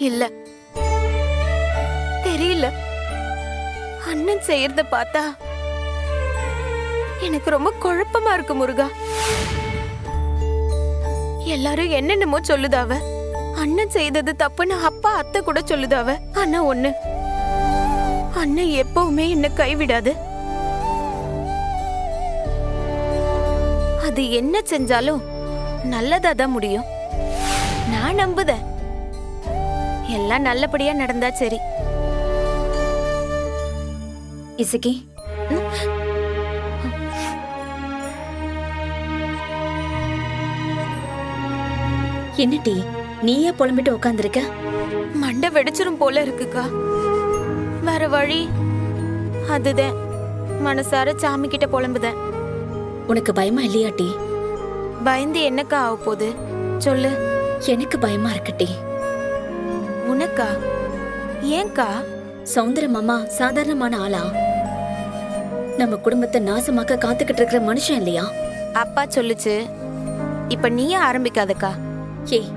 இல்ல தெரியல. அண்ணன் செய்யறத பார்த்தா எனக்கு ரொம்ப குழப்பமா இருக்கு முருகா. எல்லாரும் என்னென்னமோ சொல்லுதாவ. அண்ணன் செய்தது தப்புன்னு அப்பா அத்தை கூட சொல்லுதாவ. ஆனா ஒண்ணு, அண்ணன் எப்பவுமே என்ன கைவிடாது. அது என்ன செஞ்சாலும் நல்லதா தான் முடியும். நான் நம்புதேன். எல்லாம் நல்லபடியா நடந்தா சரி. இசக்கி, என்ன டீ நீயே புலம்பிட்டு உட்காந்துருக்க? மண்டை வெடிச்சிரும் போல இருக்குக்கா. வேற வழி அதுதான். மனசார சாமி கிட்ட புலம்புதேன். உனக்கு பயமா இல்லையா டீ? பயந்து என்னக்கா ஆக போகுது சொல்லு. எனக்கு பயமா இருக்கு டீ. உனக்கா? ஏன்கா? சௌந்தர மாமா சாதாரணமான ஆளா? நம்ம குடும்பத்தை நாசமாக்க காத்துக்கிட்டு இருக்கிற மனுஷன் இல்லையா? அப்பா சொல்லுச்சு. இப்ப நீயே ஆரம்பிக்காதக்கா. ஏய்,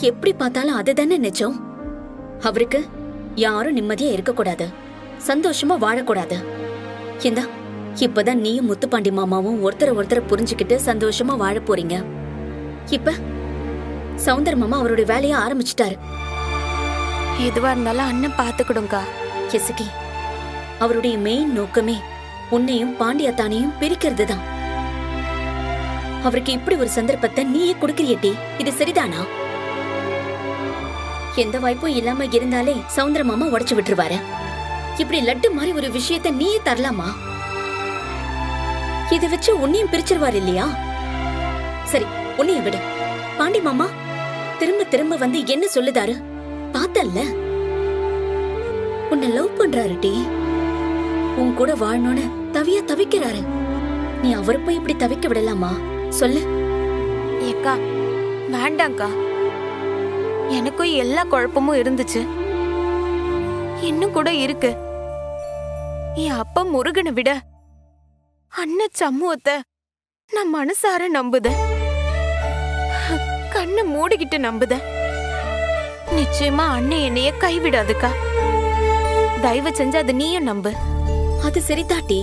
எப்படி பார்த்தாலும் அதுதானே நிஜம். அவருக்கு யாரும் நிம்மதியா இருக்கக்கூடாது, சந்தோஷமா வாழக்கூடாது. இந்தா இப்பதான் நீயும் முத்துப்பாண்டி மாமாவும் ஒருத்தரை புரிஞ்சுக்கிட்டு சந்தோஷமா வாழ போறீங்க. இப்ப சௌந்தர மாமா அவருடைய வேலையை ஆரம்பிச்சிட்டாரு. எதுவா இருந்தாலும் அண்ணன் பாத்துக்கிடுங்கா. எசுகி, அவருடைய மெயின் நோக்கமே உன்னையும் பாண்டியத்தானையும் பிரிக்கிறது தான். அவருக்கு இப்படி ஒரு சந்தர்ப்பத்தை நீயே கொடுக்கிறியட்டி, இது சரிதானா? எந்த வாய்ப்பும் இல்லாம இருந்தாலே சௌந்தர மாமா உடைச்சு விட்டுருவாரு. இப்படி லட்டு மாதிரி ஒரு விஷயத்தை நீயே தரலாமா? இதை வச்சு உன்னையும் பிரிச்சிருவாரு இல்லையா? சரி, உன்னைய விடு. பாண்டி மாமா திரும்ப திரும்ப வந்து என்ன சொல்லுதாரு பார்த்தல்ல? உன்னை லவ் பண்றாரு டி. உன் கூட வாழணும்னு தவிக்கிறாரு. நீ அவரை போய் இப்படி தவிக்க விடலாமா சொல்லு? ஏக்கா வேண்டாங்க்கா. எனக்கும் எல்லா குழப்பமும் இருந்துச்சு, இன்னும் கூட இருக்கு. என் அப்பா முருகனை விட அண்ணன் சமூகத்தை நான் மனசார நம்புத. கண்ணை மூடிக்கிட்டு நம்புத. நிச்சயமா அண்ணன் என்னைய கைவிடாதுக்கா. தயவு செஞ்சு அது நீயும் நம்பு. அது சரிதாட்டி,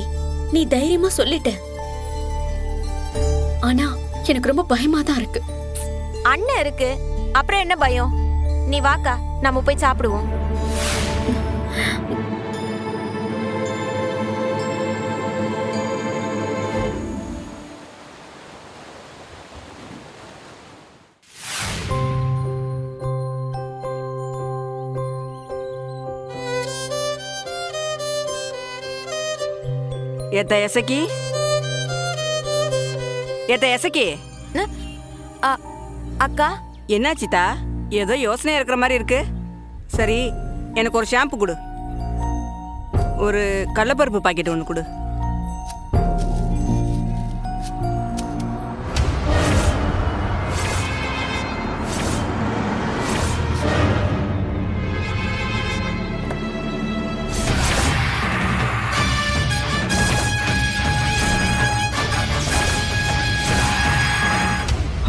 நீ தைரியமா சொல்லிட்ட. ஆனா எனக்கு ரொம்ப பயமா தான் இருக்கு. அண்ணன் இருக்கு, அப்புறம் என்ன பயம்? நீ வாக்கா, நம்ம போய் சாப்பிடுவோம். ஏத்த எசக்கி, ஏத்த எசக்கி. அக்கா, என்னாச்சிதா? ஏதோ யோசனையா இருக்கிற மாதிரி இருக்கு. சரி, எனக்கு ஒரு ஷாம்பு கொடு, ஒரு கடலப்பருப்பு பாக்கெட் ஒன்று கொடு.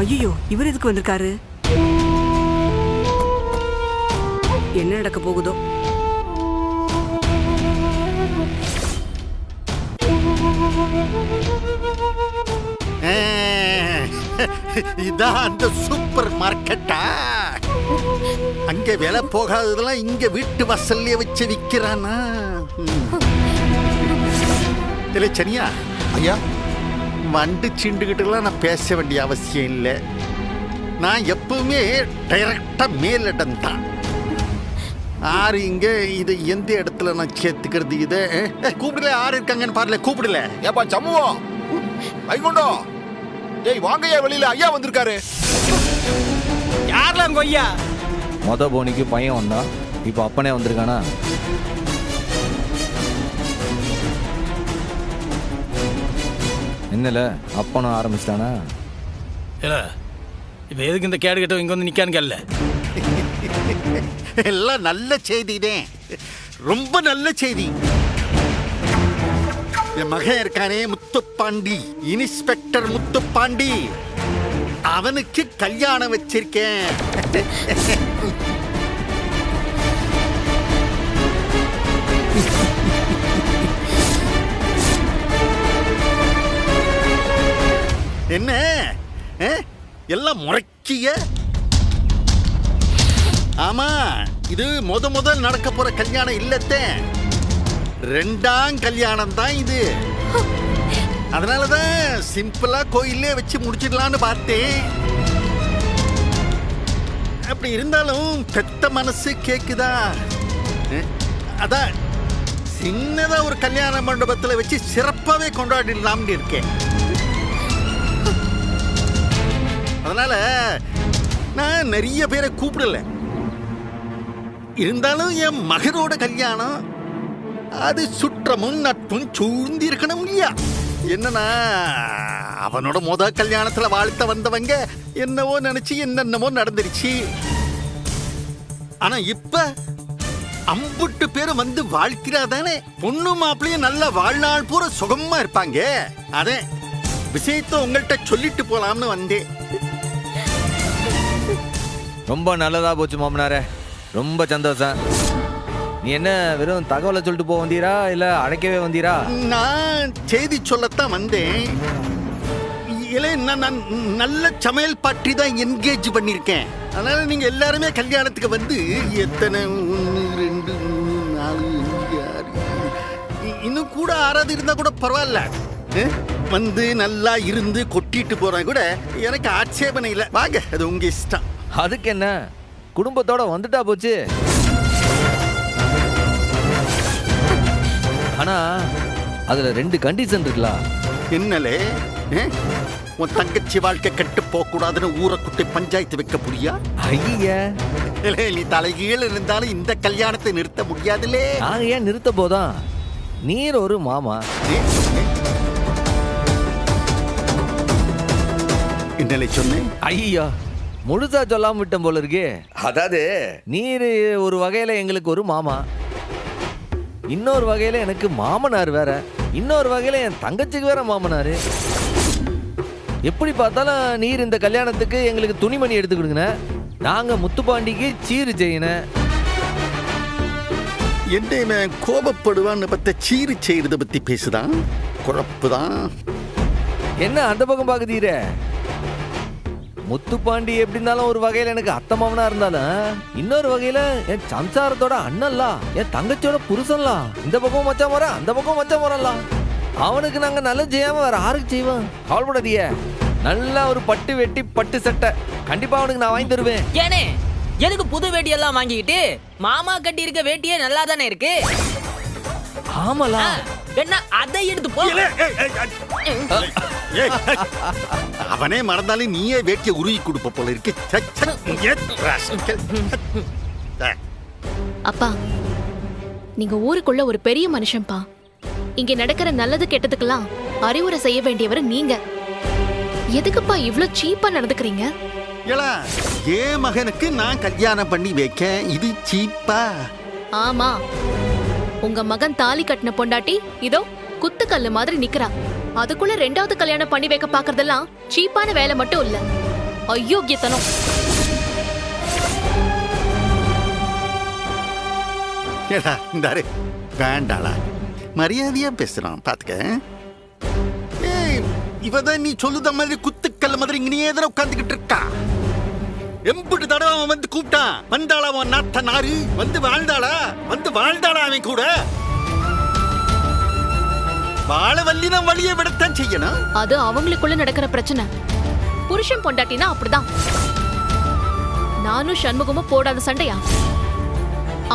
ஐயோ, இவர் எதுக்கு வந்திருக்காரு? என்ன நடக்க போகுதோ? இதான் அந்த சூப்பர் மார்க்கெட்டா? அங்க விலை போகாததெல்லாம் இங்க வீட்டு வாசல்ல வச்சு விக்கிறானா? இல்ல சனியா ஐயா, வண்டு சீண்டுகிட்டுலாம் நான் பேச வேண்டிய அவசியம் இல்லை. நான் எப்பவுமே டைரக்டா மேலிடம் தான். ஆறு இங்க இது எந்த இடத்துல நான் சேர்த்துக்கிறது? இதை கூப்பிடல. ஆறு இருக்காங்கன்னு பாருல, கூப்பிடல. ஏப்பா சம்முவோம், வைகுண்டோ, ஏய் வாங்கய்யா, வெளியில ஐயா வந்திருக்காரு. யாரெல்லாம் கொய்யா? மொத போனிக்கு பையன் வந்தான், இப்போ அப்பனே வந்திருக்கானா? என்னல அப்பனும் ஆரம்பிச்சிட்டானா? இல்ல இப்ப எதுக்கு இந்த கேடு கட்ட இங்க வந்து நிக்கான்னு கேள்ல. எல்லாம் நல்ல செய்திதான், ரொம்ப நல்ல செய்தி. என் மகன் இருக்கானே முத்துப்பாண்டி, இன்ஸ்பெக்டர் முத்துப்பாண்டி, அவனுக்கு கல்யாணம் வச்சிருக்கேன். என்ன எல்லாம் முறைக்கிய? ஆமா, இது முதல் நடக்க போற கல்யாணம் இல்லத்தே, 2ஆம் கல்யாணம் தான் இது. அதனாலதான் சிம்பிளா கோயிலே வச்சு முடிச்சிடலான்னு பார்த்தேன். அப்படி இருந்தாலும் பெத்த மனசு கேக்குதா? அதான் சின்னதா ஒரு கல்யாண மண்டபத்துல வச்சு சிறப்பாவே கொண்டாடிடலாம்னு இருக்கேன். அதனால நான் நிறைய பேரை கூப்பிடல. இருந்தாலும் என் மகனோட கல்யாணம் அது சுற்றமும் நட்பும் சூழ்ந்து இருக்கணும் இல்லையா? என்னன்னா அவனோட கல்யாணத்துல வாழ்த்த வந்தவங்க என்னவோ நினைச்சு என்னென்னமோ நடந்துருச்சு. ஆனா இப்ப அம்புட்டு பேரும் வந்து வாழ்க்கிறாதானே, பொண்ணு மாப்பிள்ளையும் நல்ல வாழ்நாள் பூரா சுகமா இருப்பாங்க. அதே விஷயத்தை உங்கள்கிட்ட சொல்லிட்டு போலாம்னு வந்தேன். ரொம்ப நல்லதா போச்சு மாமனாரே, ரொம்ப சந்தோஷம். நீ என்ன வெறும் தகவலை சொல்லிட்டு போக வந்தீரா இல்ல அழைக்கவே வந்தீரா? நான் செய்தி சொல்லத்தான் வந்தேன். நான் நல்ல சமையல் பாட்டி தான் என்கேஜ் பண்ணிருக்கேன். அதனால நீங்க எல்லாருமே கல்யாணத்துக்கு வந்து எத்தனை 1 2 3 4 5 6 இன்னும் கூட 6 இருந்தா கூட பரவாயில்ல, வந்து நல்லா இருந்து கொட்டிட்டு போறேன் கூட எனக்கு ஆட்சேபனை இல்லை. வாங்க, அது உங்க இஷ்டம். அதுக்கு என்ன, குடும்பத்தோட வந்துட்டா போச்சு. ஆனா அதுல 2 கண்டிஷன் இருக்குல்ல. என்னலே, உன் தங்கச்சி வாழ்க்கை கெட்டு போக கூடாதுன்னு ஊரை குட்டி பஞ்சாயத்து வைக்க புரியா? ஐயா, நீ தலைகீழ இருந்தாலும் இந்த கல்யாணத்தை நிறுத்த முடியாதுலே. நாங்க ஏன் நிறுத்த போதான்? நீர் ஒரு மாமா. என்னலே சொன்னேன்? ஐயா, முழுசா சொல்லாம விட்டேன் போல இருக்கு. அதாவது நீர் ஒரு வகையில எங்களுக்கு ஒரு மாமா, இன்னொரு வகையில எனக்கு மாமனார் வேற, இன்னொரு வகையில என் தங்கச்சிக்கு வேற மாமனாரு. எப்படி பார்த்தாலும் நீர் இந்த கல்யாணத்துக்கு எங்களுக்கு துணிமணி எடுத்து கொடுங்க, நாங்க முத்துப்பாண்டிக்கு சீரு செய்யணும். என்ன கோபப்படுவான்னு பார்த்த சீரு செய்யறத பத்தி பேசுதான், குழப்புதான். என்ன அந்த பக்கம் பாக்குதீர? முத்துப்பாண்டி எப்படி இருந்தாலும் ஒரு வகையில எனக்கு அத்தை மாமனா இருந்தாலும் இன்னொரு வகையில என் சம்சாரத்தோட அண்ணன்லா, என் தங்கச்சியோட புருஷன்லா. இந்த பக்கம் மச்சான் போற, அந்த பக்கம் மச்சான் போறலாம். அவனுக்கு நாங்க நல்லது செய்யாம வேற யாருக்கு செய்வோம்? கவலைப்படாதீங்க, நல்லா ஒரு பட்டு வெட்டி பட்டு சட்டை கண்டிப்பா அவனுக்கு நான் வாங்கி தருவேன். ஏனே எனக்கு புது வேட்டி எல்லாம் வாங்கிக்கிட்டு மாமா கட்டி இருக்க வேட்டியே நல்லா தானே இருக்கு. ஆமலா, என்ன அதை எடுத்து போ. அவனே மறந்தாலும் நீயே வேட்டிய உருகி கொடுப்ப போல இருக்கு. அப்பா, நீங்க ஊருக்குள்ள ஒரு பெரிய மனுஷன்பா. இங்க நடக்கிற நல்லது கெட்டதுக்கெல்லாம் அறிவுரை செய்ய வேண்டியவர் நீங்க. எதுக்குப்பா இவ்ளோ சீப்பா நடந்துக்கிறீங்க? ஏன் மகனுக்கு நான் கல்யாணம் பண்ணி வைக்க இது சீப்பா? ஆமா, உங்க மகன் தாலி கட்டின பொண்டாட்டி இதோ குத்துக்கல்லு மாதிரி நிக்கிறா. அதுக்குள்ள 2வது கல்யாணம் பண்ணி வைக்க பாக்குறதெல்லாம் சீப்பான வேலை மட்டும் இல்ல, அயோக்கியத்தனம். இந்தாரு வேண்டாளா, மரியாதையா பேசுறான் பாத்துக்க. இவதான் நீ சொல்லுத மாதிரி குத்துக்கல்ல மாதிரி இங்கேயே தான் உட்காந்துக்கிட்டு இருக்கா. எம்பிட்டு தடவை அவன் வந்து கூப்பிட்டான், வந்தாளா அவன் நாத்த நாரு, வந்து வாழ்ந்தாளா, வந்து வாழ்ந்தாளா அவன் கூட. வாழ வள்ளினா வழியை விடத்தான் செய்யணும். அது அவங்களுக்குள்ள நடக்கிற பிரச்சனை. புருஷன் பொண்டாட்டினா அப்படிதான். நானும் சண்முகமும் போடாத சண்டையா?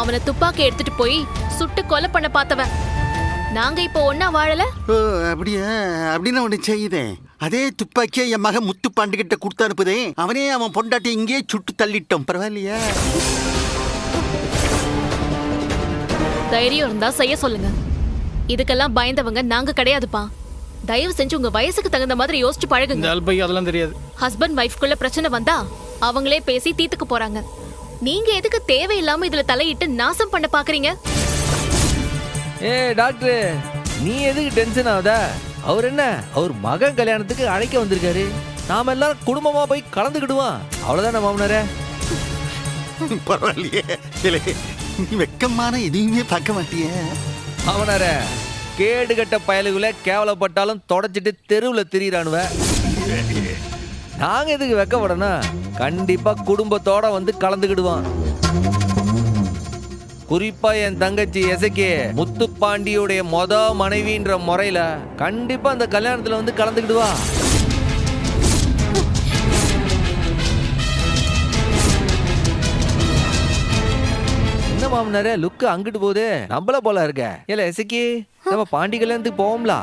அவனை துப்பாக்கி எடுத்துட்டு போய் சுட்டு கொலை பண்ண பார்த்தவன். நாங்க இப்போ ஒன்னா வாழல. அப்படியா? அப்படின்னு ஒண்ணு செய்யுதேன். அதே துப்பாக்கியை என் மகன் முத்துப்பாண்டி கிட்ட கொடுத்து அனுப்புதே, அவனே அவன் பொண்டாட்டி இங்கே சுட்டு தள்ளிட்டோம். பரவாயில்லையா? தைரியம் இருந்தா செய்ய சொல்லுங்க. இதுக்கெல்லாம் பயந்தவங்க நாங்க கிடையாதுப்பா. தயவு செஞ்சு உங்க வயசுக்கு தகுந்த மாதிரி யோசிச்சு பழகுங்க. அதெல்லாம் தெரியாது. ஹஸ்பண்ட் வைஃப்குள்ள பிரச்சனை வந்தா அவங்களே பேசி தீர்த்துக்கு போறாங்க. நீங்க எதுக்கு தேவையில்லாம இதுல தலையிட்டு நாசம் பண்ண பாக்குறீங்க? டாக்டர், நீ எதுக்கு டென்ஷன் ஆகுத? அவர் என்ன, அவர் மகன் கல்யாணத்துக்கு அழைக்க வந்திருக்காரு. நாம எல்லாரும் குடும்பமா போய் கலந்துக்கிடுவோம், அவ்வளவுதானே மாமனாரே? பரவாயில்லையே, நீ வெக்கமான எதையுமே பார்க்க மாட்டிய மாமனாரே. கேடு கட்ட பயலுகளை கேவலப்பட்டாலும் தொடச்சிட்டு தெருவுல திரியிறானுவ. நாங்க எதுக்கு வெக்கப்படணும்? கண்டிப்பா குடும்பத்தோட வந்து கலந்துக்கிடுவோம். குறிப்பா என் தங்கச்சி எசக்கி முத்துப்பாண்டியுடைய மனைவின்ற முறையில கண்டிப்பா அந்த கல்யாணத்துல வந்து கலந்துக்கிடுவா. என்ன மாமனாரே லுக்கு அங்கிட்டு போகுது, நம்மள போல இருக்க. இல்ல எசக்கி, நம்ம பாண்டி கல்யாணத்துக்கு போவோம்ல?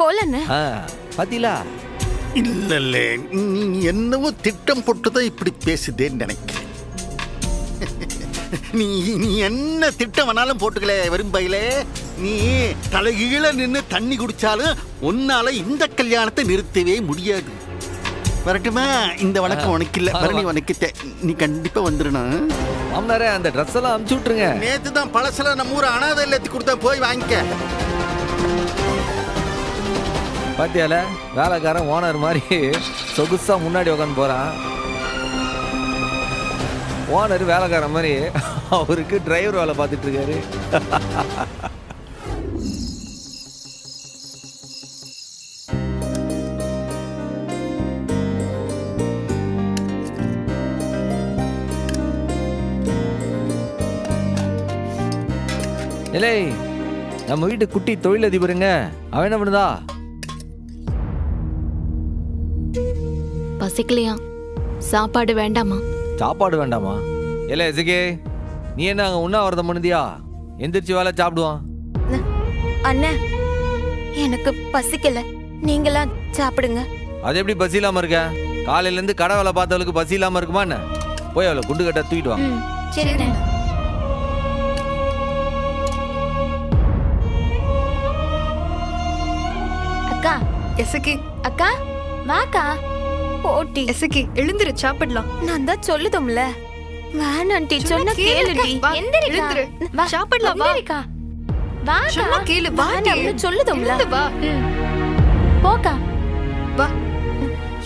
போலன்னு பாத்தீங்களா? இல்ல நீ என்னவோ திட்டம் போட்டுதான் இப்படி பேசுதேன்னு நினைக்கிறேன். நீ நீ என்ன திட்டம் வேணாலும் போட்டுக்கல வரும்பையில. நீ தலைகீழ நின்று தண்ணி குடிச்சாலும் உன்னால இந்த கல்யாணத்தை நிறுத்தவே முடியாது. வரட்டுமா? இந்த வணக்கம் உனக்கு இல்ல, பரணி உனக்கு. நீ கண்டிப்பா வந்துடணும். மாமனாரே அந்த ட்ரெஸ் எல்லாம் அமுச்சு விட்டுருங்க. நேத்து தான் பழசுல நம்ம ஊர் அனாதை இல்லத்துக்கு கொடுத்தா, போய் வாங்கிக்க. பாத்தியால வேலைக்காரன் ஓனர் மாதிரி சொகுசா முன்னாடி உட்காந்து போறான். ஓனர் வேலைக்காரன் மாதிரி அவருக்கு டிரைவர் வேலை பார்த்துட்டு இருக்காரு. இல்லை, நம்ம வீட்டு குட்டி தொழிலதிபருங்க, அவன் என்ன பண்ணுதா? பசிக்கலையா? சாப்பாடு வேண்டாமா? சாப்பாடு வேண்டாமா? இல்லை எசுகே, நீ என்ன அங்கே உண்ணாவிரதம் பண்ணுதியா? எந்திரிச்சு வேலை சாப்பிடுவான். அண்ணா, எனக்கு பசிக்கல, நீங்களாம் சாப்பிடுங்க. அது எப்படி பசி இல்லாம இருக்க? காலையில இருந்து கடை வேலை பார்த்தவளுக்கு பசி இல்லாம இருக்குமா என்ன? போய் அவளை குண்டு கட்ட தூக்கிட்டு வா. சரிண்ணே. அக்கா, எசக்கி, அக்கா வாக்கா. போட்டி எசக்கி எழுந்திரு, சாப்பிடலாம். நான் தான் சொல்லுதும்ல, வேணாண்டி சொன்ன கேளுடி. வா, எந்திரிக்கா. எழுந்திரு. வா, சாப்பிடலாம், வா. எந்திரிக்கா. வாக்கா. சொன்னா கேளு, வா. வேணாம்னு சொல்லுதும்ல. எழுந்து வா. போக்கா. வா.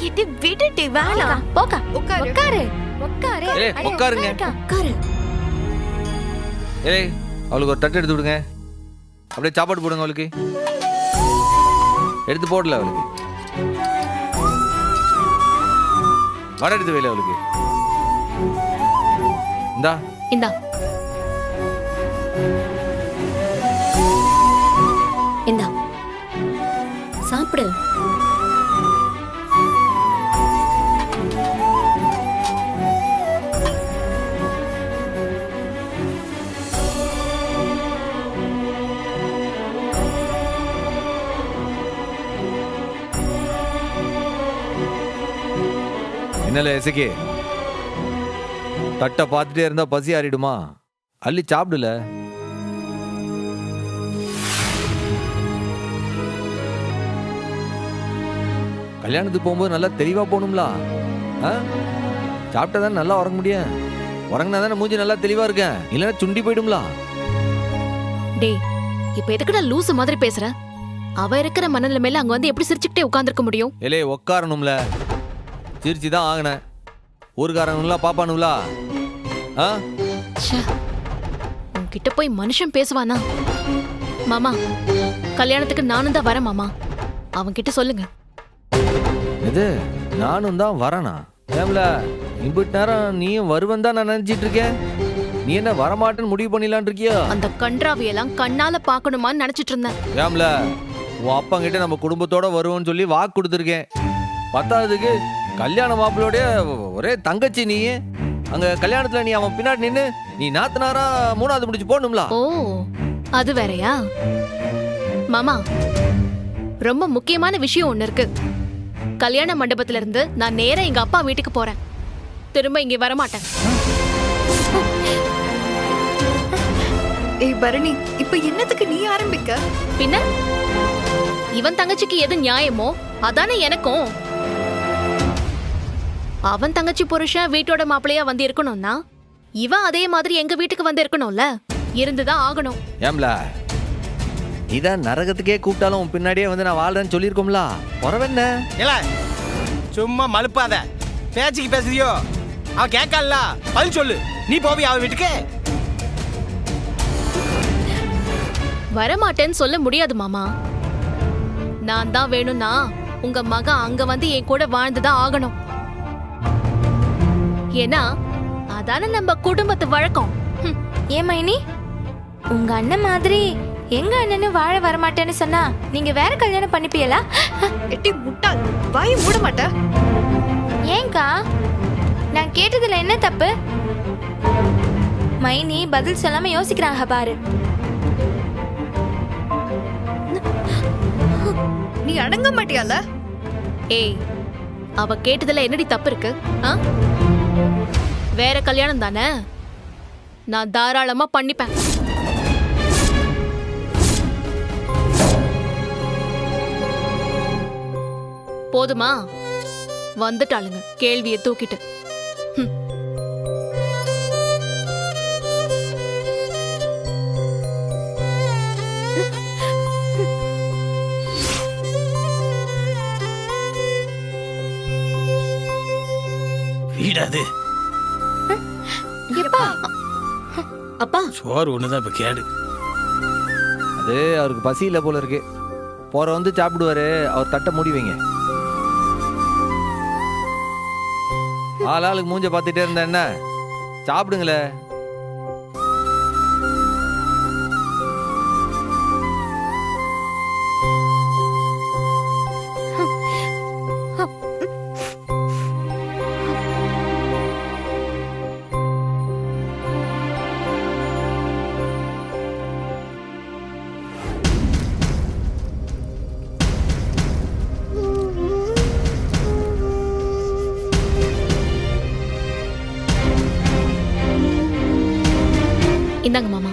இது விடுடி, வேணாம். போக்கா. உட்காரு. உட்காரு. உட்காரு. ஏய், அட, உட்காருங்க. உட்காரு. ஏய், அவளுக்கு ஒரு தட்டு எடுத்து விடுங்க. அப்படியே சாப்பாடு போடுங்க அவளுக்கு. எடுத்து போடல அவளுக்கு. வடை எடுத்து வைல அவளுக்கு. இந்தா இந்தா. இந்தா சாப்பிடு. என்னல எசக்கி, தட்டை பார்த்துட்டே இருந்தா பசி ஆறிடுமா? அள்ளி சாப்பிடல. கல்யாணத்துக்கு போகும்போது நல்லா தெளிவா போகணும்ல. சாப்பிட்டா தானே நல்லா உறங்க முடியும். உறங்கினா தானே மூஞ்சி நல்லா தெளிவா இருக்கேன், இல்லைன்னா சுண்டி போயிடும்ல. டேய், இப்ப எதுக்குடா லூசு மாதிரி பேசுற? அவ இருக்கிற மனநிலைமையில அங்க வந்து எப்படி சிரிச்சுக்கிட்டே உட்கார்ந்துருக்க முடியும்? ஏலே உட்காரணும்ல, சிரிச்சுதான் ஆகினேன். ஊருக்காரனுங்களா பாப்பானுங்களா? உன்கிட்ட போய் மனுஷன் பேசுவானா? மாமா, கல்யாணத்துக்கு நானும் தான் வரேன் மாமா. அவன்கிட்ட சொல்லுங்க. இது நானும் தான் வரேனா? ஏம்ல இம்பிட்டு நேரம் நீயும் வருவன் தான் நான் நினைச்சிட்டு இருக்கேன். நீ என்ன வரமாட்டேன்னு முடிவு பண்ணிடலான் இருக்கியா? அந்த கன்றாவியெல்லாம் கண்ணால பாக்கணுமான்னு நினைச்சிட்டு இருந்தேன். ஏம்ல உன் அப்பா கிட்ட நம்ம குடும்பத்தோட வருவோம்னு சொல்லி வாக்கு கொடுத்துருக்கேன். பத்தாவதுக்கு கல்யாண மாப்பிள்ளையோடைய ஒரே தங்கச்சி நீ. அங்க கல்யாணத்துல நீ அவன் பின்னாடி நின்று நீ நாத்தனாரா மூணாவது முடிச்சு போடணும்ல. ஓ, அது வேறயா? மாமா, ரொம்ப முக்கியமான விஷயம் ஒண்ணு இருக்கு. கல்யாண மண்டபத்துல இருந்து நான் நேரா எங்க அப்பா வீட்டுக்கு போறேன். திரும்ப இங்க வரமாட்டேன். ஏய் பரணி, இப்ப என்னத்துக்கு நீ ஆரம்பிக்க? பின்ன இவன் தங்கச்சிக்கு எது நியாயமோ அதானே எனக்கும். அவன் தங்கச்சி புருஷன் வீட்டோட மாப்பிள்ளையா வந்து இருக்கணும்னா இவன் அதே மாதிரி எங்க வீட்டுக்கு வந்து இருக்கணும்ல. இருந்துதான் ஆகணும். ஏம்ல இதான் நரகத்துக்கே கூப்பிட்டாலும் உன் பின்னாடியே வந்து நான் வாழ்றேன்னு சொல்லியிருக்கோம்ல. உறவென்ன இல்ல சும்மா மலுப்பாத. பேச்சுக்கு பேசுறியோ? அவ கேட்கல, பதில் சொல்லு. நீ போவி அவ வீட்டுக்கு? வரமாட்டேன்னு சொல்ல முடியாது மாமா. நான் தான் வேணும்னா உங்க மகன் அங்க வந்து என் கூட வாழ்ந்துதான் ஆகணும். ஏன்னா அதானே நம்ம குடும்பத்து வழக்கம். ஏன் மைனி, உங்க அண்ணன் மாதிரி எங்க அண்ணனும் வாழ வரமாட்டேன்னு சொன்னா நீங்க வேற கல்யாணம் பண்ணிப்பீங்களா? எட்டி முட்டாள், வாயை மூட மாட்ட. ஏங்கா, நான் கேட்டதுல என்ன தப்பு? மைனி பதில் சொல்லாம யோசிக்கிறாங்க பாரு. நீ அடங்க மாட்டியால? ஏய், அவ கேட்டதுல என்னடி தப்பு இருக்கு? வேற கல்யாணம் தானே, நான் தாராளமா பண்ணிப்பேன். போதுமா? வந்துட்டாளுங்க கேள்வியை தூக்கிட்டு. வீடாது அப்பா, சோறு ஒண்ணுதான் இப்ப கேடு. அது அவருக்கு பசி இல்லை போல இருக்கு. போற வந்து சாப்பிடுவாரு. அவர் தட்டை மூடி வைங்க. ஆளுக்கு மூஞ்ச பார்த்துட்டே இருந்தா என்ன? சாப்பிடுங்களே. இந்தாங்க மாமா.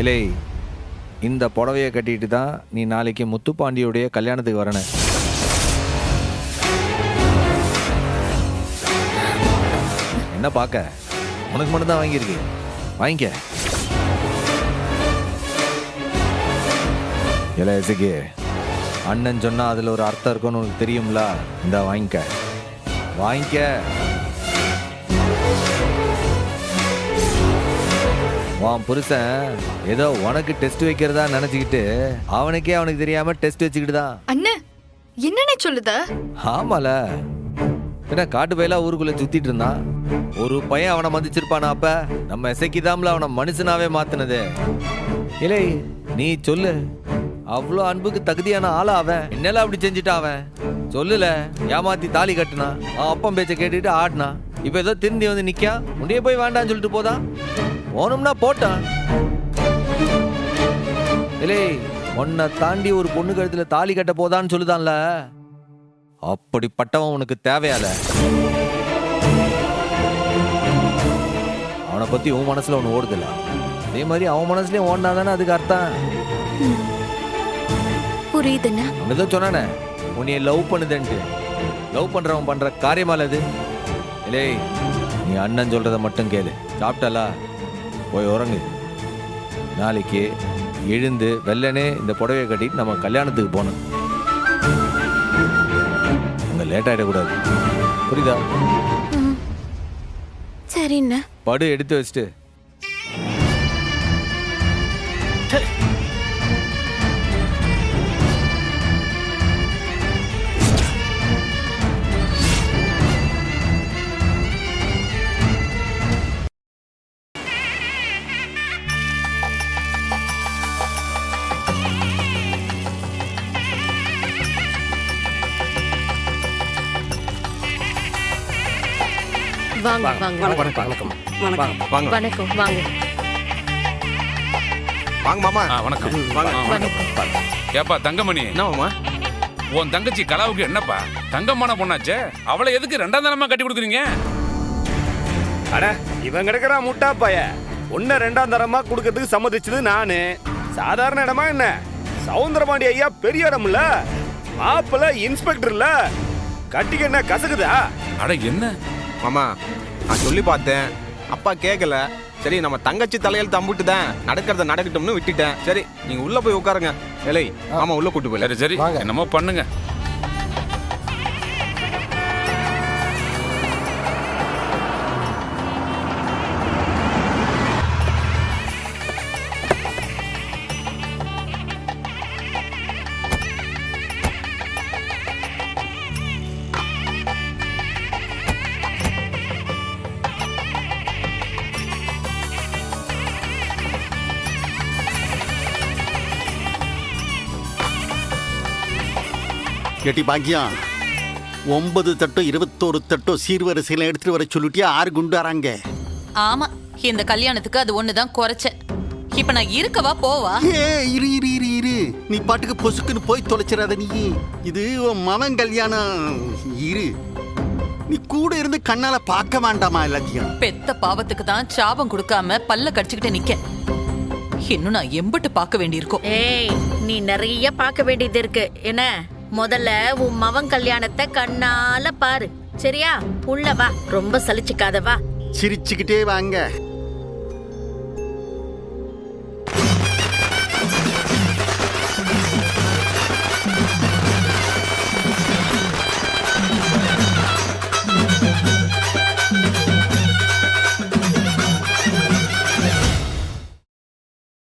இல்லை, இந்த புடவையை கட்டிட்டு தான் நீ நாளைக்கு முத்துப்பாண்டியுடைய கல்யாணத்துக்கு வரணும். என்ன பார்க்க? உனக்கு மட்டும் தான் வாங்கியிருக்கு. வாங்கிக்க. இல்லை இசைக்கு, அண்ணன் சொன்னா அதுல ஒரு அர்த்தம் இருக்குன்னு உனக்கு தெரியும்ல. இந்த வாங்கிக்க, வாங்கிக்க. உன் புருஷன் ஏதோ உனக்கு டெஸ்ட் வைக்கிறதா நினைச்சுக்கிட்டு அவனுக்கே அவனுக்கு தெரியாம டெஸ்ட் வச்சுக்கிட்டு தான். அண்ணே, என்னன்னே சொல்லுத? ஆமால, என்ன காட்டு பயிலா ஊருக்குள்ள சுத்திட்டு இருந்தான். ஒரு பையன் அவனை மதிச்சிருப்பானா? அப்ப நம்ம இசைக்குதாம்ல அவனை மனுஷனாவே மாத்தினது. இல்லை நீ சொல்லு, அவ்வளோ அன்புக்கு தகுதியான ஆளா அவன்? என்னெல்லாம் அப்படி செஞ்சுட்டான் அவன்? சொல்லுல. ஏமாத்தி தாலி கட்டுனா, அவன் அப்பன் பேச்சை கேட்டுட்டு ஆடினா, இப்ப ஏதோ திருந்தி வந்து நிக்கா. உன்னையே போய் வேண்டான்னு சொல்லிட்டு போதான். போனோம்னா போட்டான். இல்லை, உன்னை தாண்டி ஒரு பொண்ணு கழுத்துல தாலி கட்ட போதான்னு சொல்லுதான்ல. அப்படிப்பட்டவன் உனக்கு தேவையால? அவனை பத்தி உன் மனசுல ஒண்ணு ஓடுதில்ல, அதே மாதிரி அவன் மனசுலயும் ஓடினாதானே அதுக்கு அர்த்தம். புரியுதுண்ணா. அவன் ஏதோ சொன்னானே, உன்னைய லவ் பண்ணுதுன்ட்டு. லவ் பண்றவன் பண்ற காரியமால அது. இல்லை, நீ அண்ணன் சொல்றத மட்டும் கேளு. சாப்பிட்டாலா? போய் உறங்கு. நாளைக்கு எழுந்து வெள்ளனே இந்த புடவையை கட்டிட்டு நம்ம கல்யாணத்துக்கு போகணும். அங்க லேட் ஆயிடக்கூடாது. புரியுதா? சரிண்ணா. படு எடுத்து வச்சுட்டு. வாங்க வாங்க வணக்கம் வணக்கம் வணக்கம். வாங்க வணக்கம் வாங்க வாங்க மாமா. வணக்கம். வணக்கம். ஏப்பா தங்கமணி, என்ன மாமா? உன் தங்கச்சி கலாவுக்கு என்னப்பா தங்கமான பொண்ணாச்சே, அவளை எதுக்கு ரெண்டாம் தரமா கட்டி கொடுக்குறீங்க? அட, இவன் கிடக்குறான் முட்டா பைய. ஒன்ன ரெண்டாம் தரமா கொடுக்கறதுக்கு சம்மதிச்சது நானு. சாதாரண இடமா என்ன? சவுந்தரபாண்டி ஐயா பெரிய இடம்ல, மாப்பிள்ள இன்ஸ்பெக்டர்ல, கட்டிக்க என்ன கசக்குதா? அட என்ன மாமா, நான் சொல்லி பார்த்தேன், அப்பா கேட்கல. சரி நம்ம தங்கச்சி தலையில் தம்பிட்டு தான் நடக்கிறத நடக்கட்டும்னு விட்டுட்டேன். சரி நீங்க உள்ள போய் உட்காருங்க. ஏலே மாமா உள்ள கூட்டு போய். சரி என்னமோ பண்ணுங்க. ஏட்டி பாக்கியம், 9 தட்டோ 21 தட்டோ சீர்வரிசையில எடுத்துட்டு வர சொல்லிட்டியா? 6 குண்டாராங்க. ஆமா, இந்த கல்யாணத்துக்கு அது ஒண்ணுதான் குறைச்ச. இப்ப நான் இருக்கவா போவா? ஏ இரு இரு இரு இரு, நீ பாட்டுக்கு பொசுக்குன்னு போய் தொலைச்சிடாத. நீ இது உன் மவன் கல்யாணம். இரு, நீ கூட இருந்து கண்ணால பார்க்க வேண்டாமா எல்லாத்தையும்? பெத்த பாவத்துக்கு தான் சாபம் கொடுக்காம பல்ல கடிச்சுக்கிட்டு நிக்க. இன்னும் நான் எம்பிட்டு பார்க்க வேண்டியிருக்கும். ஏய், நீ நிறைய பார்க்க வேண்டியது இருக்கு. என்ன, முதல்ல உன் மவன் கல்யாணத்தை கண்ணால பாரு. சரியா? உள்ள வா, ரொம்ப சலிச்சுக்காத வா. சிரிச்சுக்கிட்டே வாங்க.